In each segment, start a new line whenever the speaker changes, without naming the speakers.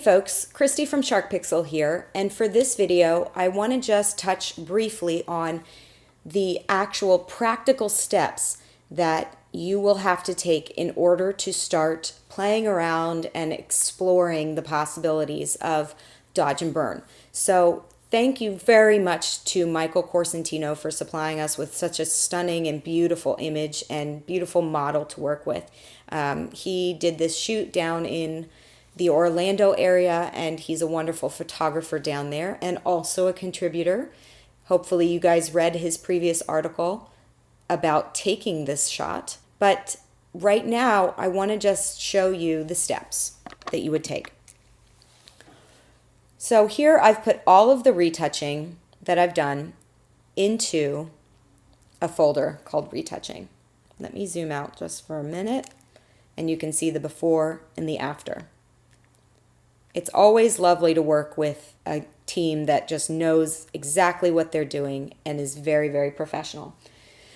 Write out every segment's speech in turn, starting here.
folks, Christy from Shark Pixel here, and for this video I want to just touch briefly on the actual practical steps that you will have to take in order to start playing around and exploring the possibilities of dodge and burn. So thank you very much to Michael Corsentino for supplying us with such a stunning and beautiful image and beautiful model to work with. He did this shoot down in the Orlando area, and he's a wonderful photographer down there and also a contributor. Hopefully you guys read his previous article about taking this shot. But right now I want to just show you the steps that you would take. So here I've put all of the retouching that I've done into a folder called retouching. Let me zoom out just for a minute and you can see the before and the after. It's always lovely to work with a team that just knows exactly what they're doing and is very, very professional.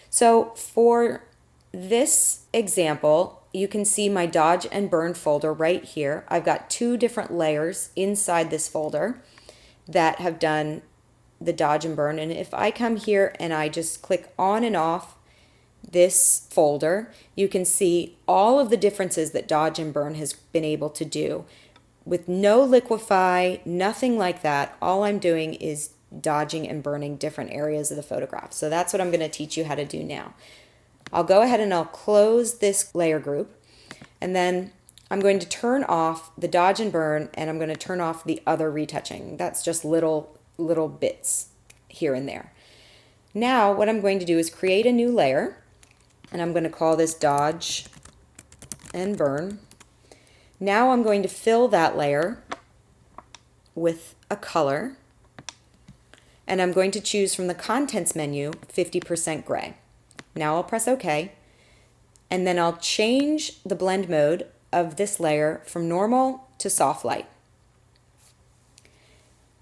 So for this example, you can see my dodge and burn folder right here. I've got two different layers inside this folder that have done the dodge and burn. And if I come here and I just click on and off this folder, you can see all of the differences that dodge and burn has been able to do. With no liquefy, nothing like that, all I'm doing is dodging and burning different areas of the photograph. So that's what I'm going to teach you how to do now. I'll go ahead and I'll close this layer group, and then I'm going to turn off the dodge and burn, and I'm going to turn off the other retouching. That's just little bits here and there. Now what I'm going to do is create a new layer, and I'm going to call this dodge and burn. Now I'm going to fill that layer with a color, and I'm going to choose from the contents menu 50% gray. Now I'll press OK, and then I'll change the blend mode of this layer from normal to soft light.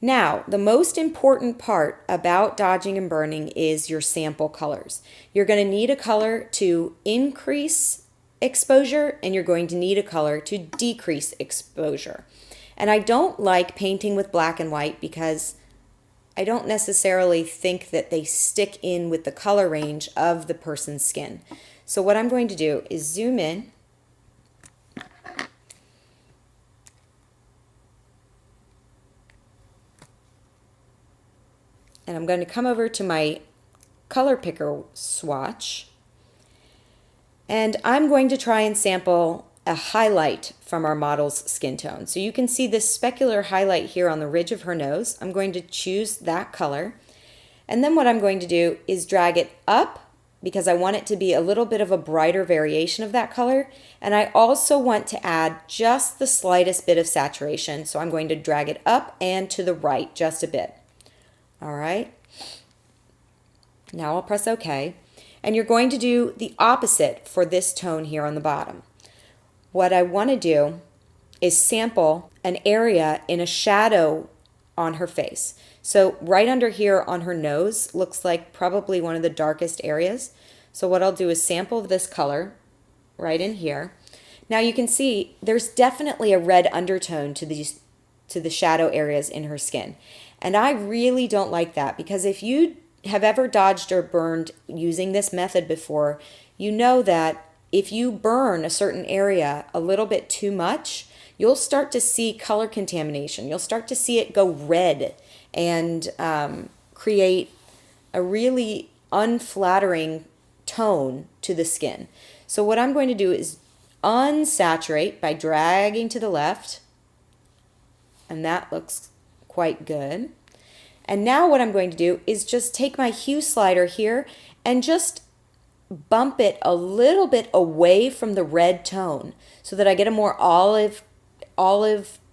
Now, the most important part about dodging and burning is your sample colors. You're going to need a color to increase exposure, and you're going to need a color to decrease exposure. And I don't like painting with black and white because I don't necessarily think that they stick in with the color range of the person's skin. So what I'm going to do is zoom in and I'm going to come over to my color picker swatch, and I'm going to try and sample a highlight from our model's skin tone. So you can see this specular highlight here on the ridge of her nose. I'm going to choose that color. And then what I'm going to do is drag it up because I want it to be a little bit of a brighter variation of that color. And I also want to add just the slightest bit of saturation. So I'm going to drag it up and to the right just a bit. All right. Now I'll press OK. And you're going to do the opposite for this tone here on the bottom. What I want to do is sample an area in a shadow on her face. So right under here on her nose looks like probably one of the darkest areas. So what I'll do is sample this color right in here. Now you can see there's definitely a red undertone to the shadow areas in her skin. And I really don't like that, because if you have ever dodged or burned using this method before, you know that if you burn a certain area a little bit too much, you'll start to see color contamination. You'll start to see it go red and create a really unflattering tone to the skin. So what I'm going to do is unsaturate by dragging to the left, and that looks quite good. And now what I'm going to do is just take my hue slider here and just bump it a little bit away from the red tone so that I get a more olive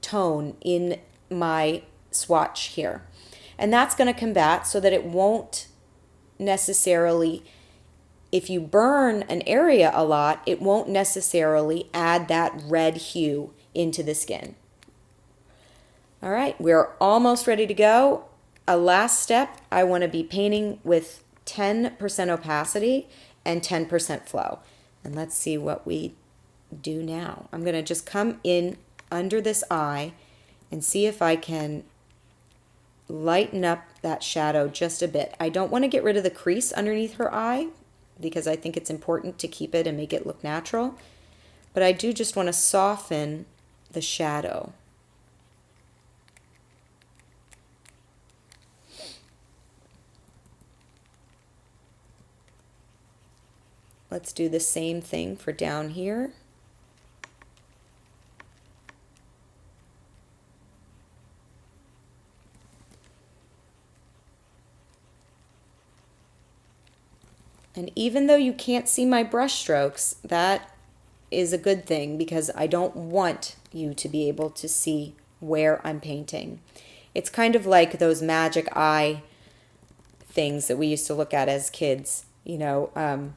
tone in my swatch here. And that's going to combat so that it won't necessarily, if you burn an area a lot, it won't necessarily add that red hue into the skin. All right, we're almost ready to go. A last step, I want to be painting with 10% opacity and 10% flow. And let's see what we do now. I'm going to just come in under this eye and see if I can lighten up that shadow just a bit. I don't want to get rid of the crease underneath her eye because I think it's important to keep it and make it look natural, but I do just want to soften the shadow. Let's do the same thing for down here. And even though you can't see my brush strokes, that is a good thing because I don't want you to be able to see where I'm painting. It's kind of like those magic eye things that we used to look at as kids. You know,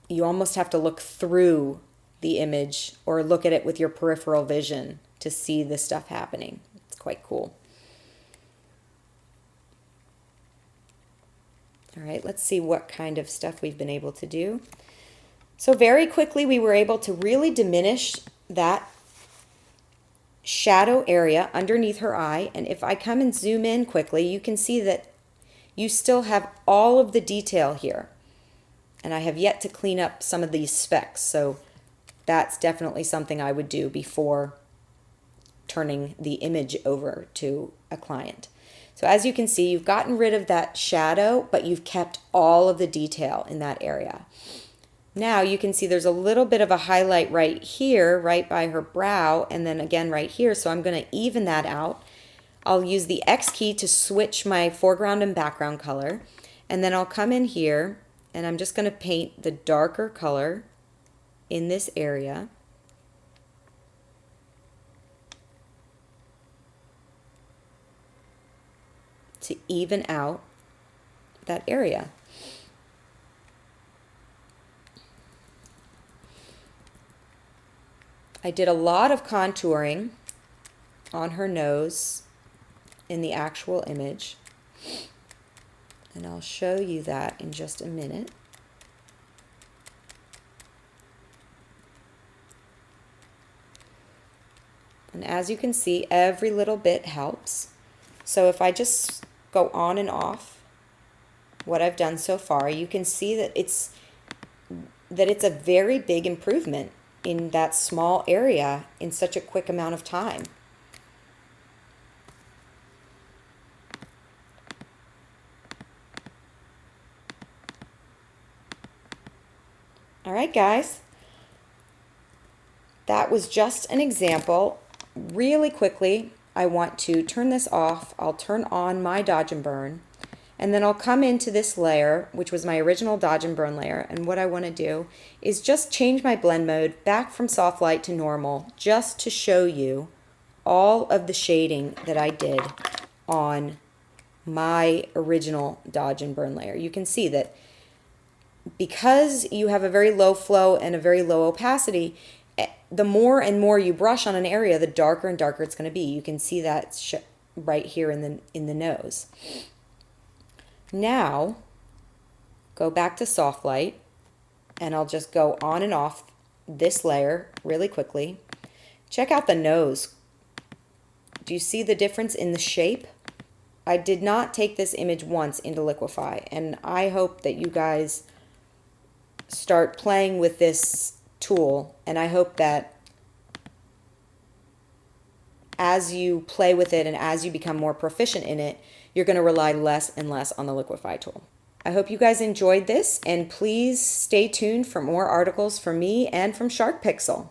you almost have to look through the image or look at it with your peripheral vision to see the stuff happening. It's quite cool. All right, let's see what kind of stuff we've been able to do. So very quickly we were able to really diminish that shadow area underneath her eye. And if I come and zoom in quickly, you can see that you still have all of the detail here. And I have yet to clean up some of these specks. So that's definitely something I would do before turning the image over to a client. So as you can see, you've gotten rid of that shadow, but you've kept all of the detail in that area. Now you can see there's a little bit of a highlight right here, right by her brow, and then again right here. So I'm going to even that out. I'll use the X key to switch my foreground and background color. And then I'll come in here and I'm just going to paint the darker color in this area. To even out that area. I did a lot of contouring on her nose in the actual image, and I'll show you that in just a minute. And as you can see, every little bit helps. So if I just go on and off what I've done so far, you can see that it's a very big improvement in that small area in such a quick amount of time. All right, guys, that was just an example. Really quickly, I want to turn this off. I'll turn on my Dodge and Burn, and then I'll come into this layer, which was my original Dodge and Burn layer. And what I want to do is just change my blend mode back from soft light to normal, just to show you all of the shading that I did on my original Dodge and Burn layer. You can see that because you have a very low flow and a very low opacity, the more and more you brush on an area, the darker and darker it's going to be. You can see that right here in the nose. Now, go back to soft light, and I'll just go on and off this layer really quickly. Check out the nose. Do you see the difference in the shape? I did not take this image once into Liquify, and I hope that you guys start playing with this tool, and I hope that as you play with it and as you become more proficient in it, you're going to rely less and less on the Liquify tool. I hope you guys enjoyed this, and please stay tuned for more articles from me and from Sherk Pixel.